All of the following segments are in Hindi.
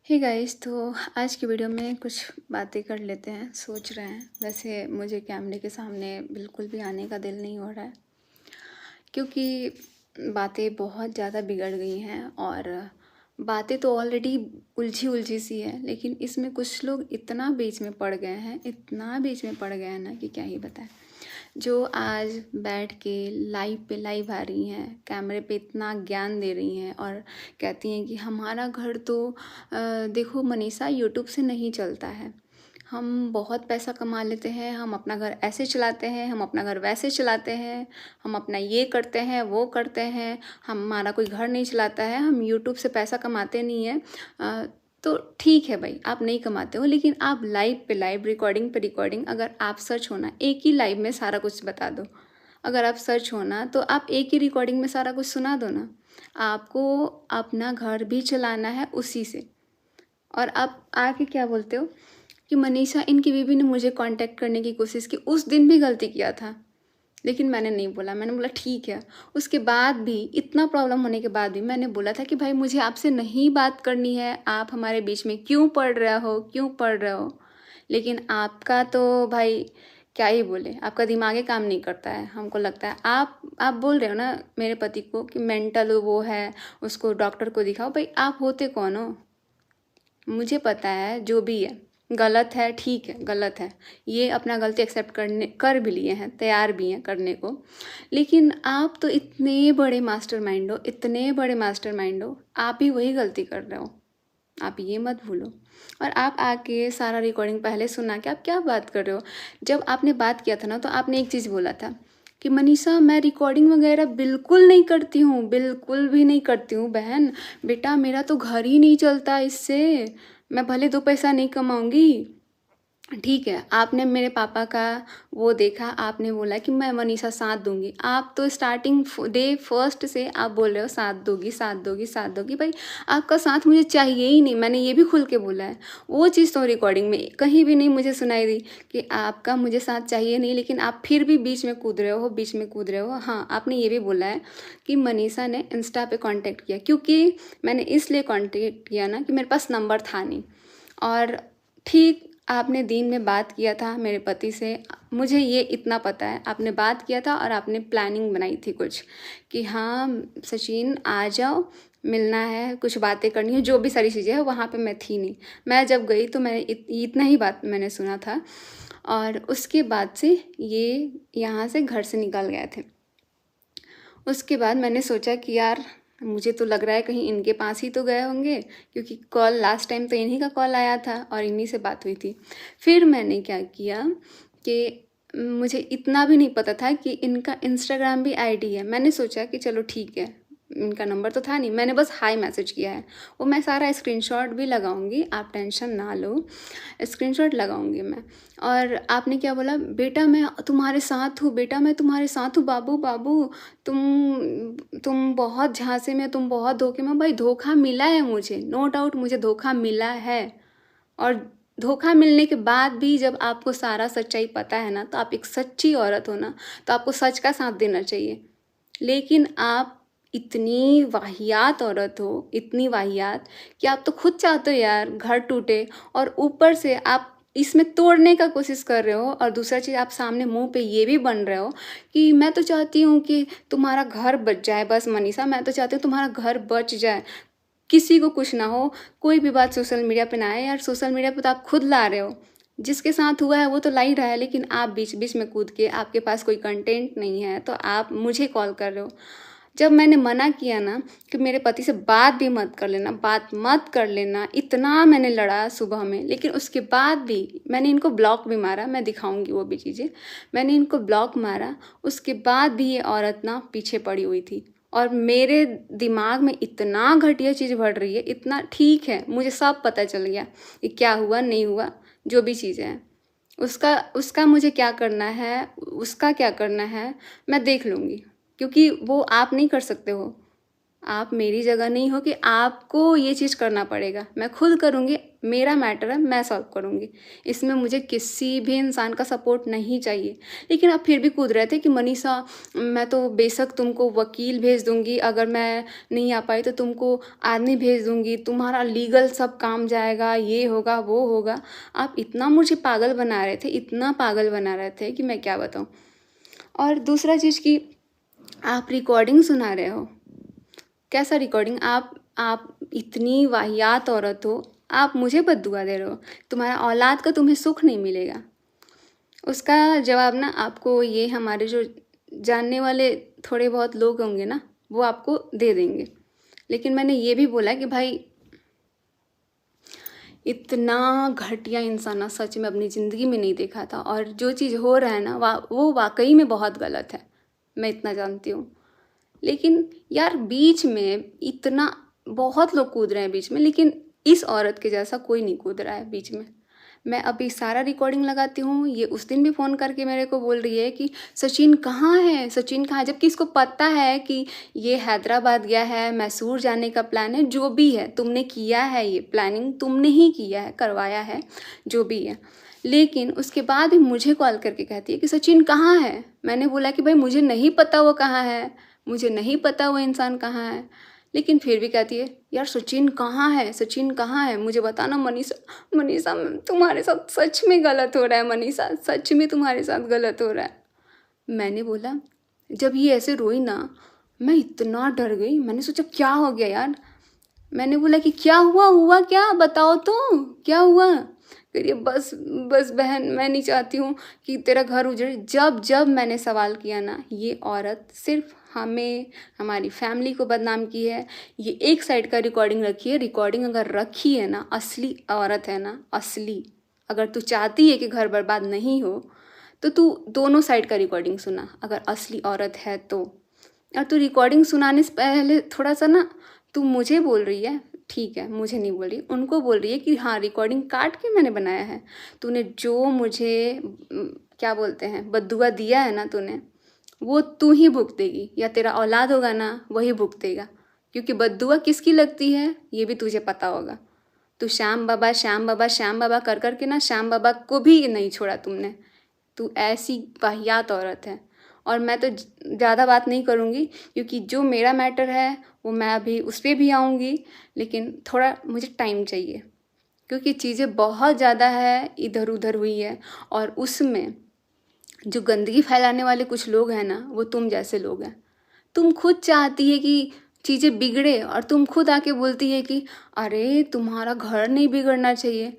हे गाइस, तो आज की वीडियो में कुछ बातें कर लेते हैं। सोच रहे हैं, वैसे मुझे कैमरे के सामने बिल्कुल भी आने का दिल नहीं हो रहा है क्योंकि बातें बहुत ज़्यादा बिगड़ गई हैं। और बातें तो ऑलरेडी उलझी उलझी सी है, लेकिन इसमें कुछ लोग इतना बीच में पड़ गए हैं, इतना बीच में पड़ गए हैं ना कि क्या ही बताएं। जो आज बैठ के लाइव पे लाइव आ रही हैं, कैमरे पे इतना ज्ञान दे रही हैं और कहती हैं कि हमारा घर तो देखो मनीषा, यूट्यूब से नहीं चलता है। हम बहुत पैसा कमा लेते हैं, हम अपना घर ऐसे चलाते हैं, हम अपना घर वैसे चलाते हैं, हम अपना ये करते हैं वो करते हैं, हमारा कोई घर नहीं चलाता है, हम यूट्यूब से पैसा कमाते नहीं हैं। तो ठीक है भाई, आप नहीं कमाते हो, लेकिन आप लाइव पे लाइव, रिकॉर्डिंग पे रिकॉर्डिंग, अगर आप सर्च होना एक ही लाइव में सारा कुछ बता दो। अगर आप सर्च होना तो आप एक ही रिकॉर्डिंग में सारा कुछ सुना दो ना। आपको अपना घर भी चलाना है उसी से। और आप आके क्या बोलते हो कि मनीषा, इनकी बीवी ने मुझे कांटेक्ट करने की कोशिश की, उस दिन भी गलती किया था, लेकिन मैंने नहीं बोला। मैंने बोला ठीक है। उसके बाद भी, इतना प्रॉब्लम होने के बाद भी मैंने बोला था कि भाई मुझे आपसे नहीं बात करनी है, आप हमारे बीच में क्यों पड़ रहे हो, क्यों पड़ रहे हो। लेकिन आपका तो भाई क्या ही बोले, आपका दिमाग ही काम नहीं करता है। हमको लगता है आप बोल रहे हो ना मेरे पति को कि मेंटल वो है, उसको डॉक्टर को दिखाओ। भाई आप होते कौन हो? मुझे पता है जो भी है गलत है, ठीक है गलत है, ये अपना गलती एक्सेप्ट कर भी लिए हैं, तैयार भी हैं करने को। लेकिन आप तो इतने बड़े मास्टरमाइंड हो, इतने बड़े मास्टरमाइंड हो, आप ही वही गलती कर रहे हो, आप ये मत भूलो। और आप आके सारा रिकॉर्डिंग पहले सुना के आप क्या बात कर रहे हो। जब आपने बात किया था ना, तो आपने एक चीज़ बोला था कि मनीषा, मैं रिकॉर्डिंग वगैरह बिल्कुल नहीं करती हूँ, बिल्कुल भी नहीं करती हूँ बहन। बेटा मेरा तो घर ही नहीं चलता इससे, मैं भले दो पैसा नहीं कमाऊंगी। ठीक है, आपने मेरे पापा का वो देखा, आपने बोला कि मैं मनीषा साथ दूंगी। आप तो स्टार्टिंग डे फर्स्ट से आप बोल रहे हो साथ दोगी, साथ दोगी, साथ दोगी। भाई आपका साथ मुझे चाहिए ही नहीं, मैंने ये भी खुल के बोला है। वो चीज़ तो रिकॉर्डिंग में कहीं भी नहीं मुझे सुनाई दी कि आपका मुझे साथ चाहिए नहीं, लेकिन आप फिर भी बीच में कूद रहे हो, बीच में कूद रहे हो। हाँ, आपने ये भी बोला है कि मनीषा ने इंस्टा पे कांटेक्ट किया, क्योंकि मैंने इसलिए कांटेक्ट किया ना कि मेरे पास नंबर था नहीं। और ठीक, आपने दिन में बात किया था मेरे पति से, मुझे ये इतना पता है, आपने बात किया था और आपने प्लानिंग बनाई थी कुछ कि हाँ सचिन आ जाओ, मिलना है, कुछ बातें करनी है, जो भी सारी चीज़ें हैं। वहाँ पे मैं थी नहीं, मैं जब गई तो मैंने इतना ही बात मैंने सुना था। और उसके बाद से ये यहाँ से घर से निकल गए थे। उसके बाद मैंने सोचा कि यार, मुझे तो लग रहा है कहीं इनके पास ही तो गए होंगे, क्योंकि कॉल लास्ट टाइम तो इन्हीं का कॉल आया था और इन्हीं से बात हुई थी। फिर मैंने क्या किया कि मुझे इतना भी नहीं पता था कि इनका इंस्टाग्राम भी आईडी है। मैंने सोचा कि चलो ठीक है, इनका नंबर तो था नहीं, मैंने बस हाय मैसेज किया है। वो मैं सारा स्क्रीनशॉट भी लगाऊंगी, आप टेंशन ना लो, स्क्रीनशॉट लगाऊंगी मैं। और आपने क्या बोला, बेटा मैं तुम्हारे साथ हूँ, बेटा मैं तुम्हारे साथ हूँ, बाबू बाबू तुम बहुत झांसे में, तुम बहुत धोखे में। भाई धोखा मिला है मुझे, नो डाउट मुझे धोखा मिला है। और धोखा मिलने के बाद भी जब आपको सारा सच्चाई पता है ना, तो आप एक सच्ची औरत हो ना, तो आपको सच का साथ देना चाहिए। लेकिन आप इतनी वाहियात औरत हो, इतनी वाहियात कि आप तो खुद चाहते हो यार घर टूटे, और ऊपर से आप इसमें तोड़ने का कोशिश कर रहे हो। और दूसरा चीज़, आप सामने मुंह पे ये भी बन रहे हो कि मैं तो चाहती हूँ कि तुम्हारा घर बच जाए। बस मनीषा, मैं तो चाहती हूँ तुम्हारा घर बच जाए, किसी को कुछ ना हो, कोई भी बात सोशल मीडिया पे ना आए। यार सोशल मीडिया पे तो आप खुद ला रहे हो, जिसके साथ हुआ है वो तो ला ही रहा है, लेकिन आप बीच बीच में कूद के, आपके पास कोई कंटेंट नहीं है तो आप मुझे कॉल कर रहे हो। जब मैंने मना किया ना कि मेरे पति से बात भी मत कर लेना, बात मत कर लेना, इतना मैंने लड़ा सुबह में, लेकिन उसके बाद भी मैंने इनको ब्लॉक भी मारा, मैं दिखाऊंगी वो भी चीज़ें। मैंने इनको ब्लॉक मारा, उसके बाद भी ये औरत ना पीछे पड़ी हुई थी। और मेरे दिमाग में इतना घटिया चीज़ बढ़ रही है, इतना, ठीक है मुझे सब पता चल गया कि क्या हुआ नहीं हुआ, जो भी चीज़ें हैं उसका उसका मुझे क्या करना है, उसका क्या करना है मैं देख लूँगी, क्योंकि वो आप नहीं कर सकते हो। आप मेरी जगह नहीं हो कि आपको ये चीज़ करना पड़ेगा। मैं खुद करूँगी, मेरा मैटर है, मैं सॉल्व करूँगी। इसमें मुझे किसी भी इंसान का सपोर्ट नहीं चाहिए। लेकिन आप फिर भी कूद रहे थे कि मनीषा मैं तो बेशक तुमको वकील भेज दूँगी, अगर मैं नहीं आ पाई तो तुमको आदमी भेज दूँगी, तुम्हारा लीगल सब काम जाएगा, ये होगा वो होगा। आप इतना मुझे पागल बना रहे थे, इतना पागल बना रहे थे कि मैं क्या बताऊँ। और दूसरा चीज़ कि आप रिकॉर्डिंग सुना रहे हो। कैसा रिकॉर्डिंग? आप इतनी वाहियात औरत हो, आप मुझे बद्दुआ दे रहे हो, तुम्हारा औलाद का तुम्हें सुख नहीं मिलेगा। उसका जवाब ना आपको ये हमारे जो जानने वाले थोड़े बहुत लोग होंगे ना, वो आपको दे देंगे। लेकिन मैंने ये भी बोला कि भाई इतना घटिया इंसान ना सच में अपनी ज़िंदगी में नहीं देखा था, और जो चीज़ हो रहा है ना वो वाकई में बहुत गलत है, मैं इतना जानती हूँ। लेकिन यार बीच में इतना बहुत लोग कूद रहे हैं बीच में, लेकिन इस औरत के जैसा कोई नहीं कूद रहा है बीच में। मैं अभी सारा रिकॉर्डिंग लगाती हूँ, ये उस दिन भी फ़ोन करके मेरे को बोल रही है कि सचिन कहाँ है, सचिन कहाँ है, जबकि इसको पता है कि ये हैदराबाद गया है, मैसूर जाने का प्लान है, जो भी है तुमने किया है, ये प्लानिंग तुमने ही किया है, करवाया है, जो भी है। लेकिन उसके बाद भी मुझे कॉल करके कहती है कि सचिन कहाँ है। मैंने बोला कि भाई मुझे नहीं पता वो कहाँ है, मुझे नहीं पता वो इंसान कहाँ है। लेकिन फिर भी कहती है यार सचिन कहाँ है, सचिन कहाँ है, मुझे बताना मनीषा। मनीषा तुम्हारे साथ सच में गलत हो रहा है, मनीषा सच में तुम्हारे साथ गलत हो रहा है। मैंने बोला, जब ये ऐसे रोई ना मैं इतना डर गई, मैंने सोचा क्या हो गया यार। मैंने बोला कि क्या हुआ, हुआ क्या, बताओ तो क्या हुआ। करिए बस बस बहन, मैं नहीं चाहती हूँ कि तेरा घर उजड़े। जब जब मैंने सवाल किया ना, ये औरत सिर्फ हमें, हमारी फैमिली को बदनाम की है। ये एक साइड का रिकॉर्डिंग रखी है, रिकॉर्डिंग अगर रखी है ना, असली औरत है ना, असली। अगर तू चाहती है कि घर बर्बाद नहीं हो तो तू दोनों साइड का रिकॉर्डिंग सुना, अगर असली औरत है तो। और तू रिकॉर्डिंग सुनाने से पहले थोड़ा सा ना, तू मुझे बोल रही है, ठीक है मुझे नहीं बोल रही, उनको बोल रही है कि हाँ रिकॉर्डिंग काट के मैंने बनाया है। तूने जो मुझे क्या बोलते हैं बद्दुआ दिया है ना तूने, वो तू ही भुगतेगी, या तेरा औलाद होगा ना वही भुगतेगा। क्योंकि बद्दुआ किसकी लगती है ये भी तुझे पता होगा। तू श्याम बाबा श्याम बाबा श्याम बाबा कर कर के ना श्याम बाबा को भी नहीं छोड़ा तुमने। तू ऐसी वाहियात औरत है। और मैं तो ज़्यादा बात नहीं करूँगी, क्योंकि जो मेरा मैटर है वो मैं अभी उस पर भी आऊँगी, लेकिन थोड़ा मुझे टाइम चाहिए, क्योंकि चीज़ें बहुत ज़्यादा है, इधर उधर हुई है। और उसमें जो गंदगी फैलाने वाले कुछ लोग हैं ना, वो तुम जैसे लोग हैं। तुम खुद चाहती है कि चीज़ें बिगड़े, और तुम खुद आके बोलती है कि अरे तुम्हारा घर नहीं बिगड़ना चाहिए।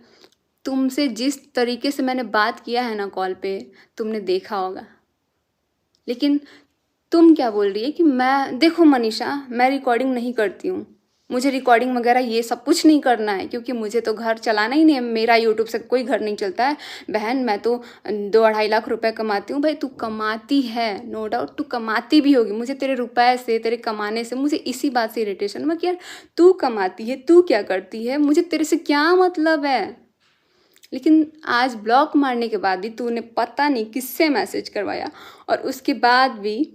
तुमसे जिस तरीके से मैंने बात किया है ना कॉल पे, तुमने देखा होगा। लेकिन तुम क्या बोल रही है कि मैं, देखो मनीषा मैं रिकॉर्डिंग नहीं करती हूँ, मुझे रिकॉर्डिंग वगैरह ये सब कुछ नहीं करना है, क्योंकि मुझे तो घर चलाना ही नहीं है, मेरा यूट्यूब से कोई घर नहीं चलता है। बहन मैं तो 2-2.5 लाख रुपए कमाती हूँ। भाई तू कमाती है, नो डाउट तू कमाती भी होगी, मुझे तेरे रुपए से, तेरे कमाने से मुझे इसी बात से इरिटेशन में कि यार तू कमाती है, तू क्या करती है, मुझे तेरे से क्या मतलब है। लेकिन आज ब्लॉक मारने के बाद भी तूने पता नहीं किससे मैसेज करवाया, और उसके बाद भी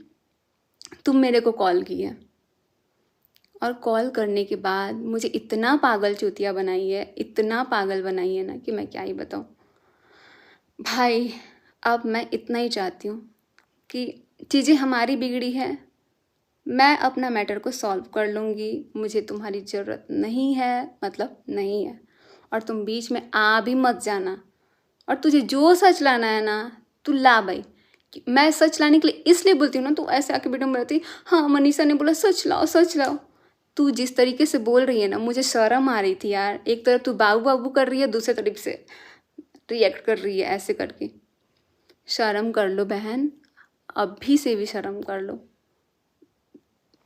तुम मेरे को कॉल की है, और कॉल करने के बाद मुझे इतना पागल चूतिया बनाई है, इतना पागल बनाई है ना कि मैं क्या ही बताऊँ। भाई अब मैं इतना ही चाहती हूँ कि चीज़ें हमारी बिगड़ी है, मैं अपना मैटर को सॉल्व कर लूँगी, मुझे तुम्हारी ज़रूरत नहीं है, मतलब नहीं है। और तुम बीच में आ भी मत जाना। और तुझे जो सच लाना है ना तू ला भाई। मैं सच लाने के लिए इसलिए बोलती हूँ ना, तू ऐसे आके वीडियो में रहती हाँ मनीषा ने बोला सच लाओ सच लाओ। तू जिस तरीके से बोल रही है ना, मुझे शर्म आ रही थी यार। एक तरफ तू बाबू बाबू कर रही है, दूसरे तरफ से रिएक्ट कर रही है ऐसे करके। शर्म कर लो बहन, अभी से भी शर्म कर लो।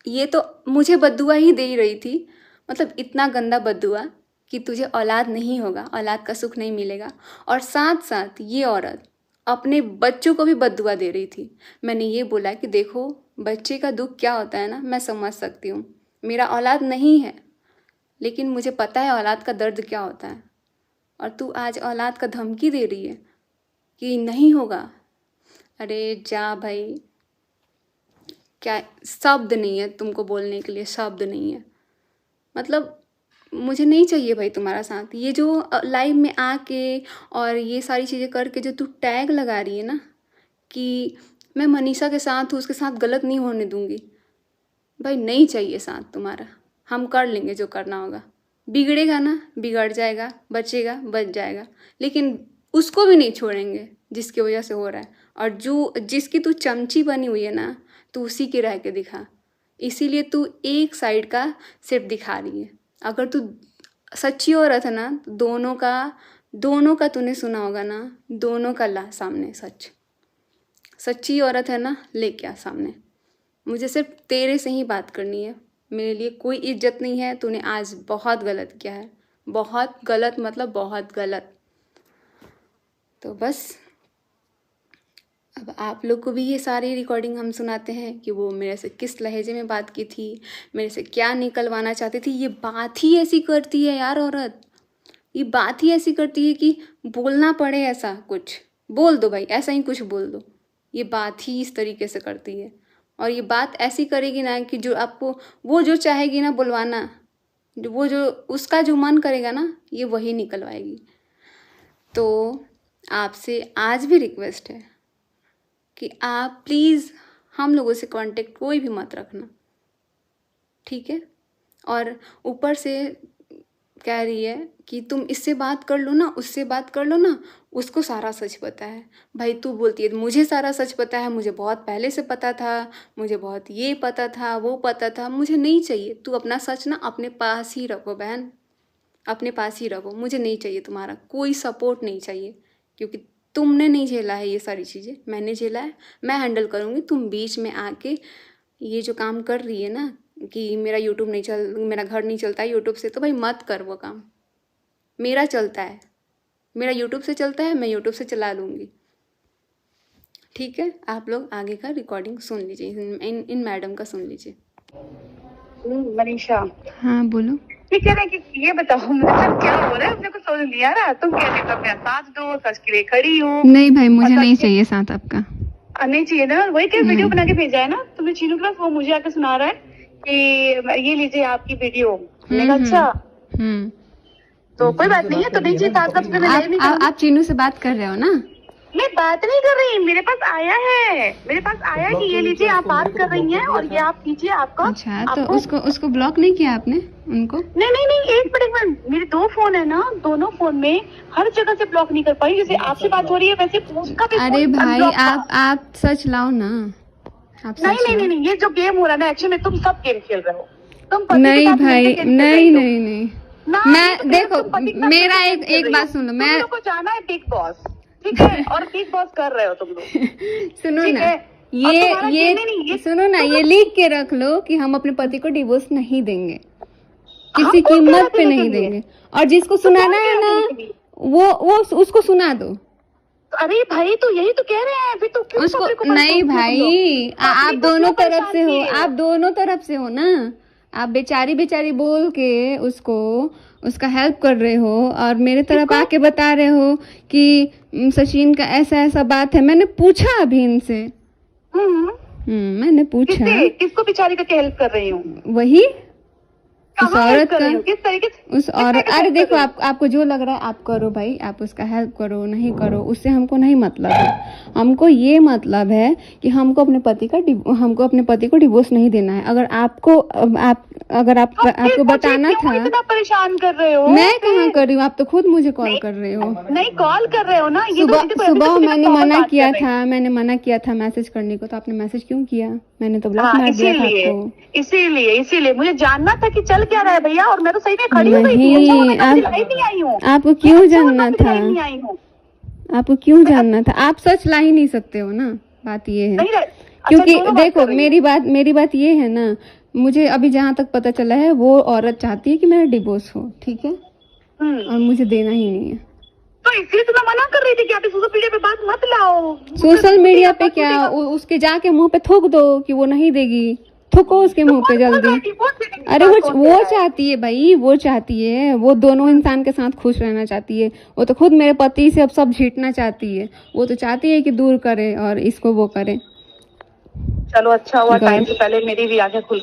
ये तो मुझे बद्दुआ ही दे ही रही थी, मतलब इतना गंदा बद्दुआ कि तुझे औलाद नहीं होगा, औलाद का सुख नहीं मिलेगा। और साथ साथ ये औरत अपने बच्चों को भी बद्दुआ दे रही थी। मैंने ये बोला कि देखो बच्चे का दुख क्या होता है ना, मैं समझ सकती हूँ, मेरा औलाद नहीं है, लेकिन मुझे पता है औलाद का दर्द क्या होता है। और तू आज औलाद का धमकी दे रही है कि नहीं होगा। अरे जा भाई, क्या शब्द नहीं है तुमको बोलने के लिए, शब्द नहीं है। मतलब मुझे नहीं चाहिए भाई तुम्हारा साथ। ये जो लाइव में आके और ये सारी चीज़ें करके जो तू टैग लगा रही है ना कि मैं मनीषा के साथ हूँ, उसके साथ गलत नहीं होने दूंगी, भाई नहीं चाहिए साथ तुम्हारा। हम कर लेंगे जो करना होगा। बिगड़ेगा ना, बिगड़ जाएगा, बचेगा, बच जाएगा, लेकिन उसको भी नहीं छोड़ेंगे जिसकी वजह से हो रहा है। और जो जिसकी तू चमची बनी हुई है ना, तू उसी की रह के दिखा। इसीलिए तू एक साइड का सिर्फ दिखा रही है। अगर तू सच्ची औरत है ना, तो दोनों का तूने सुना होगा ना, दोनों का ला सामने सच। सच्ची औरत है ना, लेके आ सामने। मुझे सिर्फ तेरे से ही बात करनी है, मेरे लिए कोई इज्जत नहीं है। तूने आज बहुत गलत किया है, बहुत गलत, मतलब बहुत गलत। तो बस अब आप लोग को भी ये सारी रिकॉर्डिंग हम सुनाते हैं कि वो मेरे से किस लहजे में बात की थी, मेरे से क्या निकलवाना चाहती थी। ये बात ही ऐसी करती है यार औरत, ये बात ही ऐसी करती है कि बोलना पड़े। ऐसा कुछ बोल दो भाई, ऐसा ही कुछ बोल दो। ये बात ही इस तरीके से करती है, और ये बात ऐसी करेगी ना कि जो आपको, वो जो चाहेगी ना बुलवाना, वो जो उसका जो मन करेगा ना, ये वही निकलवाएगी। तो आपसे आज भी रिक्वेस्ट है कि आप प्लीज़ हम लोगों से कांटेक्ट कोई भी मत रखना, ठीक है। और ऊपर से कह रही है कि तुम इससे बात कर लो ना, उससे बात कर लो ना, उसको सारा सच पता है। भाई तू बोलती है मुझे सारा सच पता है, मुझे बहुत पहले से पता था, मुझे बहुत ये पता था, वो पता था। मुझे नहीं चाहिए। तू अपना सच ना अपने पास ही रखो बहन, अपने पास ही रखो। मुझे नहीं चाहिए तुम्हारा कोई सपोर्ट, नहीं चाहिए। क्योंकि तुमने नहीं झेला है ये सारी चीज़ें, मैंने झेला है, मैं हैंडल करूँगी। तुम बीच में आके ये जो काम कर रही है ना कि मेरा यूट्यूब नहीं मेरा घर नहीं चलता है यूट्यूब से, तो भाई मत कर वो काम। मेरा चलता है, मेरा यूट्यूब से चलता है, मैं यूट्यूब से चला लूँगी, ठीक है। आप लोग आगे का रिकॉर्डिंग सुन लीजिए, इन मैडम का सुन लीजिए। मनीषा, हाँ बोलो। ये कह रहे हैं कि ये बताओ मतलब क्या हो रहा है, अपने को समझ नहीं आ रहा। तुम कहते हो मैं साथ दो, सच के लिए खड़ी हूँ। नहीं भाई मुझे नहीं चाहिए साथ आपका। नहीं चाहिए ना, वही क्या वीडियो बना के भेजा है ना तुमने चीनू क्लास, वो मुझे आके सुना रहा है कि ये लीजिए आपकी वीडियो। मैंने कहा अच्छा, तो कोई बात नहीं है, तो नीचे आप चीनू से बात कर रहे हो ना? मैं बात नहीं कर रही, मेरे पास आया है, मेरे पास आया कि ये लीजिए आप बात कर रही हैं और ये आप कीजिए आपका। अच्छा, तो उसको ब्लॉक नहीं किया आपने उनको? नहीं, एक मिनट, मेरे 2 फोन है ना, दोनों फोन में हर जगह से ब्लॉक नहीं कर पाई। जैसे आपसे बात हो रही है वैसे उसका भी। अरे भाई आप सच लाओ ना, आप नहीं, ये जो गेम हो रहा है ना, एक्चुअली तुम सब गेम खेल रहे हो। तुम नहीं भाई, नहीं मैं देखो, मेरा एक बात सुन लो, मैं को जाना है बिग बॉस, ठीक है, और बिग बॉस कर रहे हो तुम लोग। सुनो ना, ये सुनो ना, ये लिख के रख लो कि हम अपने पति को डिवोर्स नहीं देंगे, किसी कीमत पे नहीं देंगे। और जिसको सुनाना है ना वो उसको सुना दो। अरे भाई तो यही तो कह रहे हैं, फिर तो क्यों उसको नहीं भाई, आप दोनों तरफ से हो, आप दोनों तरफ से हो ना। आप बेचारी बोल के उसका हेल्प कर रहे हो, और मेरे तरफ आके बता रहे हो कि सचिन का ऐसा बात है। मैंने पूछा अभी इनसे, मैंने पूछा किसको बेचारी का हेल्प कर रही हूँ, वही उस औरत का, किस तरीके से उस औरत। अरे देखो, आपको जो लग रहा है आप करो भाई, आप उसका हेल्प करो, नहीं करो उससे हमको नहीं मतलब है। हमको ये मतलब है कि हमको अपने पति को डिवोर्स नहीं देना है। अगर आपको बताना था, इतना परेशान कर रहे हो। मैं कहाँ कर रही हूँ, आप तो खुद मुझे कॉल कर रहे हो। नहीं कॉल कर रहे हो ना, ये सुबह मैंने मना किया था मैसेज करने को, तो आपने मैसेज क्यों किया? मैंने तो ब्लॉक मार दिया था आपको। इसीलिए मुझे जानना था कि चल क्या रहा है भैया, और मैं तो सही में खड़ी हो गई थी। आपको क्यों जानना था? आपको क्यों जानना था? आप सच ला ही नहीं सकते हो ना, बात ये है। क्योंकि देखो, मेरी बात ये है ना, मुझे अभी जहाँ तक पता चला है वो औरत चाहती है कि मेरा डिवोर्स हो, ठीक है, और मुझे देना ही नहीं है। तो इसलिए तो मैं मना कर रही थी कि आप सोशल मीडिया पे बात मत लाओ। सोशल मीडिया पे क्या, उसके जाके मुंह पे थूक दो कि वो नहीं देगी, थूको उसके मुंह पे जल्दी। अरे वो चाहती है भाई, वो चाहती है, वो दोनों इंसान के साथ खुश रहना चाहती है। वो तो खुद मेरे पति से अब सब झीटना चाहती है। वो तो चाहती है कि दूर करे और इसको वो करे। चलो अच्छा हुआ, गए। टाइम से पहले मेरी भी आंखें खुल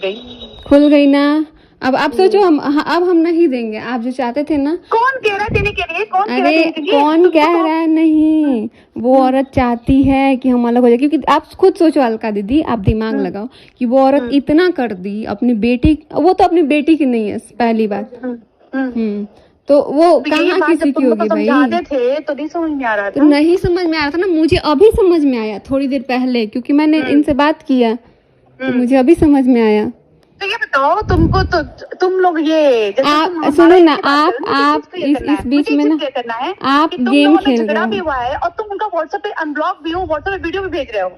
गई ना। अब आप सोचो, अब हम नहीं देंगे, आप जो चाहते थे ना। कौन कह रहा है देने के लिए? कौन कह रहा है अरे देने के लिए? कौन कह रहा है नहीं, वो औरत चाहती है कि हम अलग हो जाए, क्योंकि आप खुद सोचो अलका दीदी, आप दिमाग लगाओ कि वो औरत इतना कर दी अपनी बेटी, वो तो अपनी बेटी की नहीं है पहली बात। तो वो कहाँ किसी की होगी भाई? समझाते थे तो नहीं समझ में आ रहा था। तो नहीं समझ में आ रहा था ना, मुझे अभी समझ में आया थोड़ी देर पहले, क्योंकि मैंने इनसे बात किया तो मुझे अभी समझ में आया। तो ये बताओ तुमको, तो तुम लोग ये आप सुनो ना, आप इस बीच में ना करना है, आप गेम खेल रहे भी हो हुआ है और तुम उनका व्हाट्सएप पे अनब्लॉक भी हो, व्हाट्सएप पे वीडियो भी भेज रहे हो।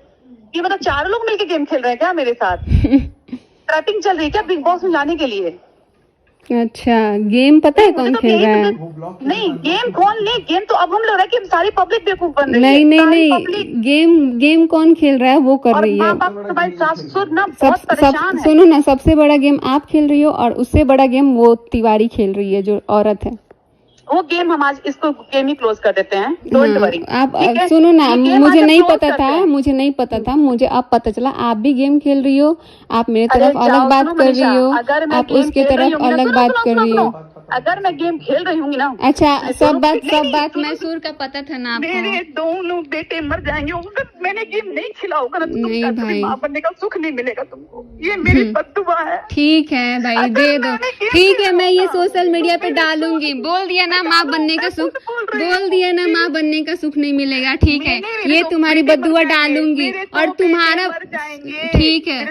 ये मतलब 4 लोग मिलके गेम खेल रहे हैं क्या मेरे साथ? ट्रैपिंग चल रही है क्या बिग बॉस में लाने के लिए? अच्छा, गेम पता है कौन खेल रहा है? नहीं गेम कौन? नहीं गेम तो अब हम लोग रहे कि सारी पब्लिक बेवकूफ बन रही है। नहीं, गेम कौन खेल रहा है वो कर रही है। भाई सासुर ना बहुत परेशान है। सुनो ना, सबसे बड़ा गेम आप खेल रही हो और उससे बड़ा गेम वो तिवारी खेल रही है जो औरत है। वो गेम हम आज इसको गेम ही क्लोज कर देते हैं, डोंट वरी। आप सुनो ना, मुझे नहीं पता था, मुझे अब पता चला आप भी गेम खेल रही हो, आप मेरे तरफ अलग बात कर रही हो, आप उसके तरफ अलग बात कर रही हो। अगर मैं गेम खेल रही हूँ ना, अच्छा सब बात मैसूर का पता था ना आपको? मेरे दोनों बेटे मर जाएंगे अगर मैंने गेम नहीं खेला होगा ना, तो नहीं भाई, माँ बनने का सुख नहीं मिलेगा तुमको, ये मेरी बद्दुआ है। ठीक है भाई, दे दो, ठीक है, मैं ये सोशल मीडिया पे डालूंगी। बोल दिया ना माँ बनने का सुख, बोल दिया ना माँ बनने का सुख नहीं मिलेगा, ठीक है, ये तुम्हारी बद्दुआ डालूंगी और तुम्हारा ठीक है।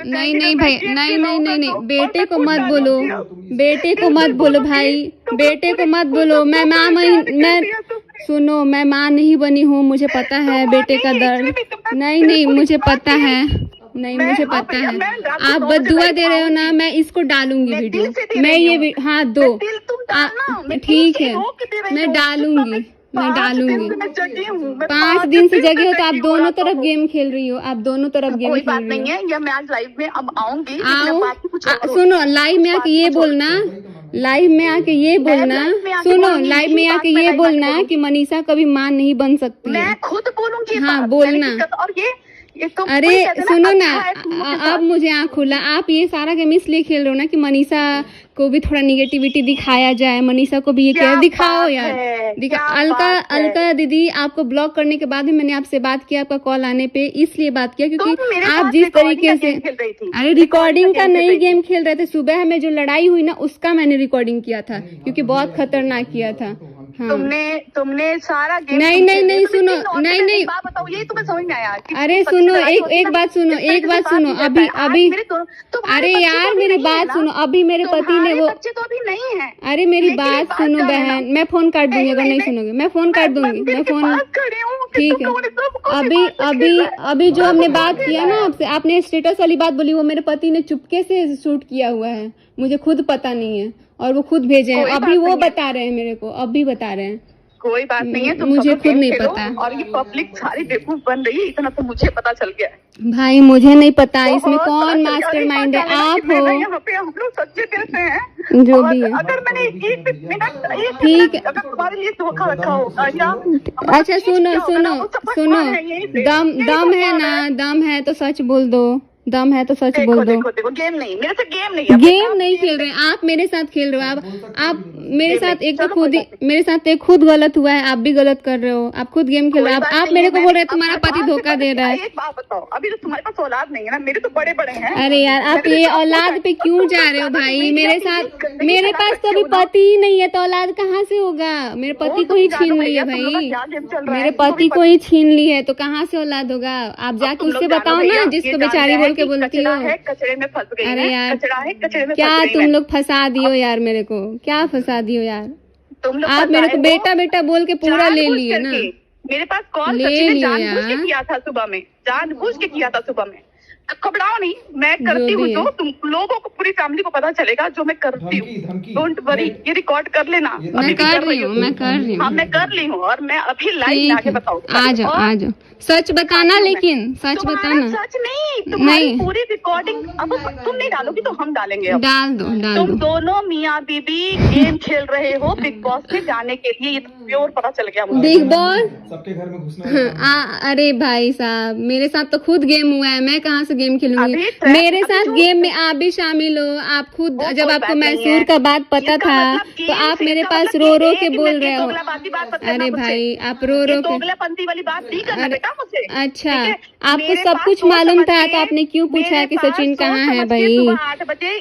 नहीं भाई, नहीं, बेटे को मत बोलो, बेटे को मत बोलो भाई, बेटे को मत बोलो। मैं सुनो, मैं माँ नहीं बनी हूँ, मुझे पता है बेटे का दर्द। नहीं, मुझे पता है, नहीं मुझे पता है। आप बद्दुआ दे रहे हो ना, मैं इसको डालूंगी वीडियो, मैं ये हाँ दो, ठीक है, मैं डालूंगी। 5 दिन से जगी हो तो आप दोनों तरफ गेम खेल रही हो, आप दोनों तरफ गेम खेल रही हो। नहीं है, या मैं आज लाइव में अब आऊंगी। सुनो, लाइव में आके ये बोलना, सुनो, लाइव में आके ये बोलना कि मनीषा कभी मां नहीं बन सकती है। मैं खुद बोलूंगी, हाँ बोलना। और ये अरे सुनो ना, अब मुझे आँख खुला, आप ये सारा गेम इसलिए खेल रहे हो ना कि मनीषा को भी थोड़ा निगेटिविटी दिखाया जाए, मनीषा को भी ये क्या दिखाओ यार, अलका दीदी, आपको ब्लॉक करने के बाद भी मैंने आपसे बात किया, आपका कॉल आने पे इसलिए बात किया क्योंकि आप जिस तरीके से, अरे रिकॉर्डिंग का नहीं गेम खेल रहे थे, सुबह में जो लड़ाई हुई ना उसका मैंने रिकॉर्डिंग किया था क्योंकि बहुत खतरनाक किया था। हाँ। तुमने सारा गेम नहीं सुनो, नहीं बताओ, यही तुम्हें समझ में आया? अरे सुनो, एक बात सुनो, अभी अरे यार मेरी बात सुनो, अभी मेरे पति ने वो बच्चे तो अभी नहीं है। अरे मेरी बात सुनो बहन, मैं फोन काट दूंगी अगर नहीं सुनोगे, मैं फोन काट दूंगी, मैं फोन, ठीक है। अभी जो हमने बात किया ना आपसे, आपने स्टेटस वाली बात बोली, वो मेरे पति ने चुपके से शूट किया हुआ है, मुझे खुद पता नहीं है और वो खुद भेजे हैं, अभी वो बता रहे हैं मेरे को, अभी बता रहे हैं। कोई बात नहीं है, मुझे खुद नहीं पता, और ये पब्लिक सारी बेवकूफ बन रही है, इतना तो मुझे पता चल गया है। भाई मुझे नहीं पता इसमें कौन मास्टरमाइंड है, आप हो, यहाँ पे हम लोग सच्चे दिल से हैं, जो भी है। अगर मैंने 1 मिनट ठीक है, अगर तुम्हारे लिए धोखा रखा होगा या अच्छा सुनो, दम है ना, दम है तो सच बोल दो, दम है तो सच बोल दो। देखो गेम नहीं, मेरे से गेम नहीं खेल रहे हैं आप, मेरे साथ खेल रहे हो आप मेरे साथ, एक तो खुद मेरे साथ एक खुद गलत हुआ है, आप भी गलत कर रहे हो, आप खुद गेम खेल रहे हो, आप मेरे को बोल रहे हैं तुम्हारा पति धोखा दे रहा है। एक बात बताओ, अभी तो तुम्हारे पास औलाद नहीं है ना, मेरे तो बड़े हैं। अरे यार आप ये औलाद पे क्यों जा रहे हो भाई मेरे साथ? मेरे पास तो अभी पति ही नहीं है तो औलाद कहाँ से होगा? मेरे पति को ही छीन ली है भाई, मेरे पति को ही छीन ली है तो कहाँ से औलाद होगा? आप जाके उससे बताओ ना जिसको बेचारी बोल के बोलती हो। कचरे में फंस गई। अरे यार कचरे में क्या तुम लोग फंसा दियो यार, मेरे को क्या फंसा दियो यार, आप मेरे को बेटा बोल के पूरा ले लिए ना। मेरे पास कॉल ले लिया, जानबूझ के किया था सुबह में, जानबूझ के किया था सुबह में, घबराओ नहीं, मैं करती जो हूँ भी है। जो तुम लोगों को, पूरी फैमिली को पता चलेगा जो मैं करती हूँ। डोंट वरी, ये रिकॉर्ड कर लेना। मैं अभी भी कर कर रही रही हूँ, हो मैं कर रही हाँ हूँ। मैं कर ली हूँ, और मैं अभी लाइव में ठीक आके है, बताऊंगी। आ जाओ आ जाओ, सच बताना, दिखाती हूँ मैं। लेकिन सच तुम्हारा बताना। सच नहीं, तुम्हारी नहीं, पूरी रिकॉर्डिंग। अब तुम नहीं डालोगी तो हम डालेंगे। अब डाल दो डाल तुम दो। दोनों मियाँ बीबी गेम खेल रहे हो बिग बॉस में जाने के लिए, ये तो प्योर पता चल गया मुझे। बिग बॉस सबके घर में घुसना अरे भाई साहब, मेरे साथ तो खुद गेम हुआ है, मैं कहाँ से गेम खेलूंगी। अभी ट्रैक मेरे अभी साथ जो गेम में आप भी शामिल हो। आप खुद, वो जब कोई आपको बात नहीं मैसूर है। का बात पता इसका था मतलब तो गेम आप से, मेरे इसका पास मतलब रो कि रो के एक बोल मिनट, ये रहे हो। दोगलाबाजी बात मत करना अरे मुझसे। भाई, आप रो ये रो के। दोगलापंती वाली बात नहीं करना अरे बेटा मुझसे। अच्छा, ठीक है, आपको मेरे सब पास कुछ सोच मालूम समझ था के, तो आपने क्यों पूछा मेरे कि पास सचिन सोच कहाँ है समझ के भाई। सुबह 8 बजे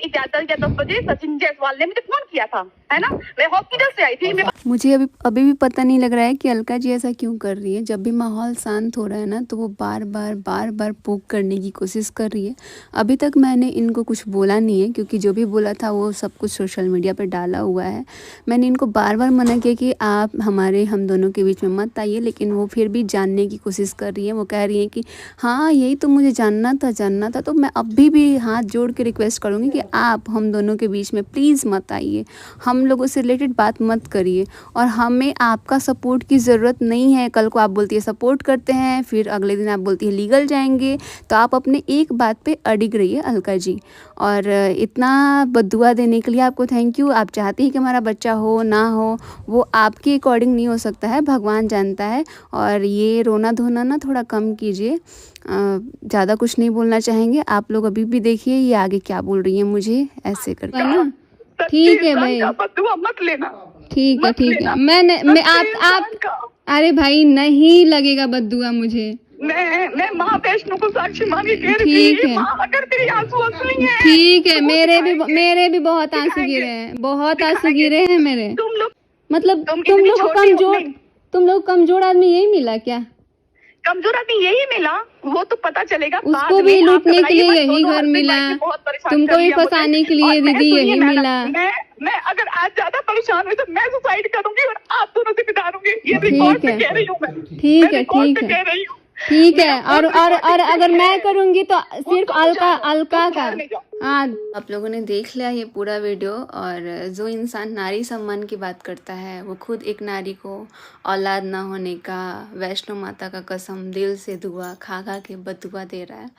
10 बजे सचिन जायसवाल ने मुझे फोन किया था, है ना। मैं हॉस्पिटल से आई थी। मुझे अभी भी पता नहीं लग रहा है कि अलका जी ऐसा क्यों कर रही है। जब भी माहौल शांत हो रहा है ना, तो वो बार बार पोक करने की कोशिश कर रही है। अभी तक मैंने इनको कुछ बोला नहीं है, क्योंकि जो भी बोला था वो सब कुछ सोशल मीडिया पे डाला हुआ है। मैंने इनको बार मना किया कि आप हम दोनों के बीच में मत आइए, लेकिन वो फिर भी जानने की कोशिश कर रही है। वो कह रही है कि हाँ, यही तो मुझे जानना था। तो मैं अभी भी हाथ जोड़ के रिक्वेस्ट करूँगी कि आप हम दोनों के बीच में प्लीज़ मत आइए, हम लोगों से रिलेटेड बात मत करिए, और हमें आपका सपोर्ट की ज़रूरत नहीं है। कल को आप बोलती है सपोर्ट करते हैं, फिर अगले दिन आप बोलती है लीगल जाएंगे। तो आप अपने एक बात पे अडिग रहिए अलका जी। और इतना बद्दुआ देने के लिए आपको थैंक यू। आप चाहती हैं कि हमारा बच्चा हो ना हो, वो आपके अकॉर्डिंग नहीं हो सकता है, भगवान जानता है। और ये रोना धोना ना थोड़ा कम कीजिए। ज़्यादा कुछ नहीं बोलना चाहेंगे आप लोग। अभी भी देखिए ये आगे क्या बोल रही है मुझे ऐसे करके ना। ठीक है भाई, बदुआ मत लेना। ठीक है ठीक है। मैं आप अरे भाई, नहीं लगेगा बद्दुआ मुझे। मैं माँ वैष्णो को साक्षी मान के कह रही ठीक थी, है माँ अगर तेरी आंसू असली हैं ठीक है, तो वो मेरे भी बहुत आंसू दिखाएंगे। गिरे हैं, बहुत आंसू दिखाएंगे। गिरे हैं मेरे। तुम लोग मतलब तुम तुम इतनी लोग को छोटी हो कमजोर, नहीं। तुम लोग कमजोर आदमी यही मिला क्या? कमजोर आदमी यही मिला, वो तो पता चलेगा बाद उसको में। भी आप लूटने के घबराइए लिए मत, यही दोनों घर husband मिला, wife ने बहुत परेशान तुमको कर भी लिया मुझे। फंसाने के लिए और मैं दीदी सुनिए यही मैडम, मिला। मैं अगर आज ज्यादा परेशान हुई तो मैं सुसाइड करूंगी और आप दोनों से बितारूंगी। ये ठीक रिकॉर्ड पे है कह रही हूँ मैं। ठीक है रिकॉर्ड ठीक पे है कह रही हूँ। ठीक है। मेरा और फोन recording अगर पे मैं है। करूंगी तो वो सिर्फ तुम जाओ, अलका तुम का। घर में जाओ। हाँ, आप लोगों ने देख लिया ये पूरा वीडियो। और जो इंसान नारी सम्मान की बात करता है, वो खुद एक नारी को औलाद ना होने का, वैष्णो माता का कसम, दिल से दुआ खा के बदुआ दे रहा है।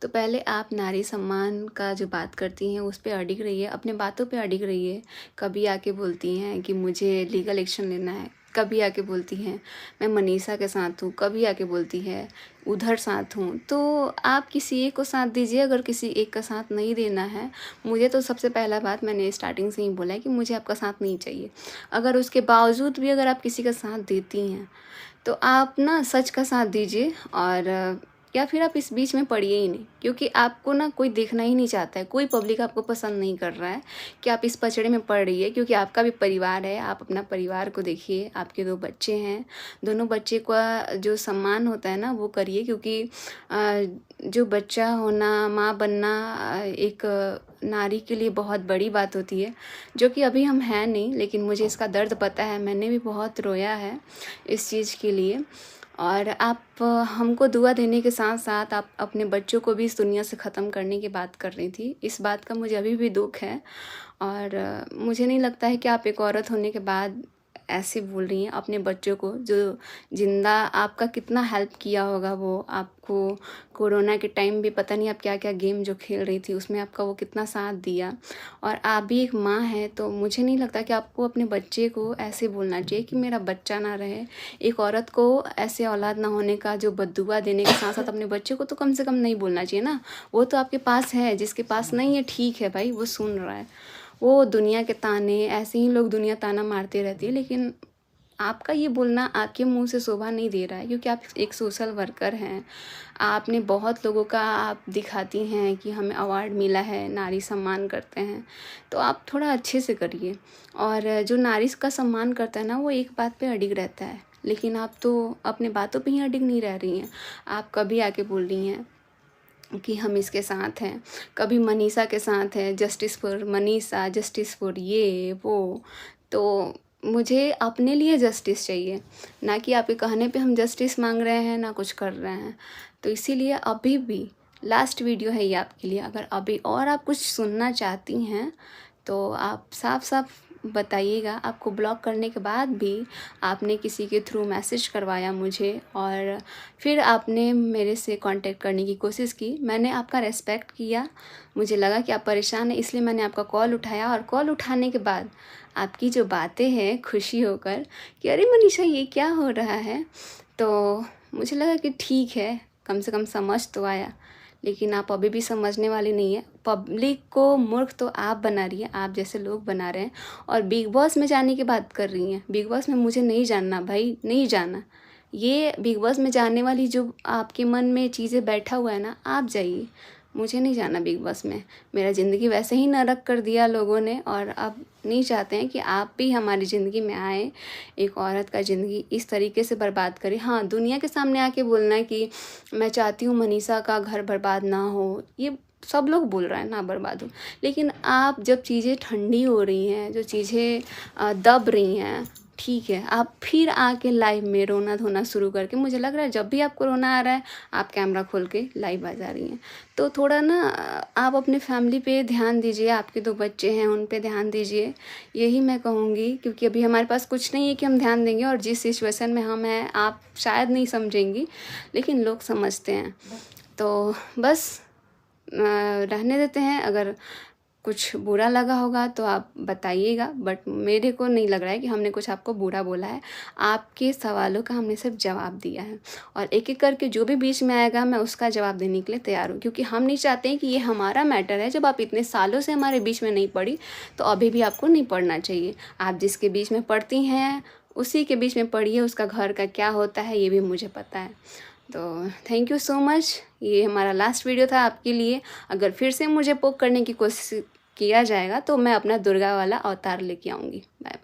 तो पहले आप नारी सम्मान का जो बात करती हैं उस पर अडिग रहिए, अपने बातों पे अडिग रहिए। कभी आके बोलती हैं कि मुझे लीगल एक्शन लेना है, कभी आके बोलती हैं मैं मनीषा के साथ हूँ, कभी आके बोलती है उधर साथ हूँ। तो आप किसी एक को साथ दीजिए, अगर किसी एक का साथ नहीं देना है। मुझे तो सबसे पहला बात मैंने स्टार्टिंग से ही बोला है कि मुझे आपका साथ नहीं चाहिए। अगर उसके बावजूद भी अगर आप किसी का साथ देती हैं तो आप ना सच का साथ दीजिए, और या फिर आप इस बीच में पड़िए ही नहीं, क्योंकि आपको ना कोई देखना ही नहीं चाहता है। कोई पब्लिक आपको पसंद नहीं कर रहा है कि आप इस पचड़े में पड़ रही है, क्योंकि आपका भी परिवार है। आप अपना परिवार को देखिए, आपके 2 बच्चे हैं, दोनों बच्चे का जो सम्मान होता है ना वो करिए। क्योंकि जो बच्चा होना, माँ बनना एक नारी के लिए बहुत बड़ी बात होती है, जो कि अभी हम हैं नहीं। लेकिन मुझे इसका दर्द पता है, मैंने भी बहुत रोया है इस चीज़ के लिए। और आप हमको दुआ देने के साथ साथ आप अपने बच्चों को भी इस दुनिया से ख़त्म करने की बात कर रही थी। इस बात का मुझे अभी भी दुख है, और मुझे नहीं लगता है कि आप एक औरत होने के बाद ऐसे बोल रही हैं अपने बच्चों को, जो जिंदा आपका कितना हेल्प किया होगा। वो आपको कोरोना के टाइम भी पता नहीं आप क्या क्या गेम जो खेल रही थी उसमें आपका वो कितना साथ दिया। और आप भी एक माँ हैं, तो मुझे नहीं लगता कि आपको अपने बच्चे को ऐसे बोलना चाहिए कि मेरा बच्चा ना रहे। एक औरत को ऐसे औलाद ना होने का जो बद्दुआ देने के साथ साथ अपने बच्चे को तो कम से कम नहीं बोलना चाहिए ना। वो तो आपके पास है, जिसके पास नहीं है ठीक है भाई, वो सुन रहा है। वो दुनिया के ताने, ऐसे ही लोग दुनिया ताना मारते रहती है, लेकिन आपका ये बोलना आपके मुंह से शोभा नहीं दे रहा है, क्योंकि आप एक सोशल वर्कर हैं। आपने बहुत लोगों का आप दिखाती हैं कि हमें अवार्ड मिला है, नारी सम्मान करते हैं, तो आप थोड़ा अच्छे से करिए। और जो नारी का सम्मान करता है ना, वो एक बात पे अडिग रहता है, लेकिन आप तो अपने बातों पे ही अडिग नहीं रह रही हैं। आप कभी आके बोल रही हैं कि हम इसके साथ हैं, कभी मनीषा के साथ हैं, justice for Manisha, justice for ये वो। तो मुझे अपने लिए जस्टिस चाहिए, ना कि आपके कहने पे हम जस्टिस मांग रहे हैं, ना कुछ कर रहे हैं। तो इसीलिए अभी भी लास्ट वीडियो है ये आपके लिए। अगर अभी और आप कुछ सुनना चाहती हैं तो आप साफ साफ बताइएगा। आपको ब्लॉक करने के बाद भी आपने किसी के थ्रू मैसेज करवाया मुझे और फिर आपने मेरे से कांटेक्ट करने की कोशिश की। मैंने आपका रेस्पेक्ट किया, मुझे लगा कि आप परेशान हैं, इसलिए मैंने आपका कॉल उठाया। और कॉल उठाने के बाद आपकी जो बातें हैं, खुशी होकर कि अरे मनीषा ये क्या हो रहा है, तो मुझे लगा कि ठीक है, कम से कम समझ तो आया। लेकिन आप अभी भी समझने वाली नहीं है। पब्लिक को मूर्ख तो आप बना रही हैं, आप जैसे लोग बना रहे हैं। और बिग बॉस में जाने की बात कर रही हैं। बिग बॉस में मुझे नहीं जानना भाई, नहीं जाना। ये बिग बॉस में जाने वाली जो आपके मन में चीज़ें बैठा हुआ है ना, आप जाइए, मुझे नहीं जाना बिग बॉस में। मेरा ज़िंदगी वैसे ही नरक कर दिया लोगों ने, और अब नहीं चाहते हैं कि आप भी हमारी ज़िंदगी में आए, एक औरत का ज़िंदगी इस तरीके से बर्बाद करें। हाँ, दुनिया के सामने आके बोलना है कि मैं चाहती हूँ मनीषा का घर बर्बाद ना हो, ये सब लोग बोल रहे हैं ना बर्बाद हो। लेकिन आप जब चीज़ें ठंडी हो रही हैं, जो चीज़ें दब रही हैं, ठीक है, आप फिर आके लाइव में रोना धोना शुरू करके, मुझे लग रहा है जब भी आपको रोना आ रहा है आप कैमरा खोल के लाइव आ जा रही हैं। तो थोड़ा ना आप अपने फैमिली पे ध्यान दीजिए, आपके 2 बच्चे हैं उन पे ध्यान दीजिए, यही मैं कहूँगी। क्योंकि अभी हमारे पास कुछ नहीं है कि हम ध्यान देंगे, और जिस सिचुएशन में हम हैं आप शायद नहीं समझेंगी, लेकिन लोग समझते हैं। तो बस रहने देते हैं। अगर कुछ बुरा लगा होगा तो आप बताइएगा, बट मेरे को नहीं लग रहा है कि हमने कुछ आपको बुरा बोला है। आपके सवालों का हमने सिर्फ जवाब दिया है, और एक एक करके जो भी बीच में आएगा मैं उसका जवाब देने के लिए तैयार हूँ। क्योंकि हम नहीं चाहते हैं कि ये हमारा मैटर है। जब आप इतने सालों से हमारे बीच में नहीं पड़ी तो अभी भी आपको नहीं पढ़ना चाहिए। आप जिसके बीच में पढ़ती हैं उसी के बीच में पढ़िए, उसका घर का क्या होता है ये भी मुझे पता है। तो थैंक यू सो मच। ये हमारा लास्ट वीडियो था आपके लिए। अगर फिर से मुझे पोक करने की कोशिश किया जाएगा तो मैं अपना दुर्गा वाला अवतार लेके आऊँगी। Bye bye.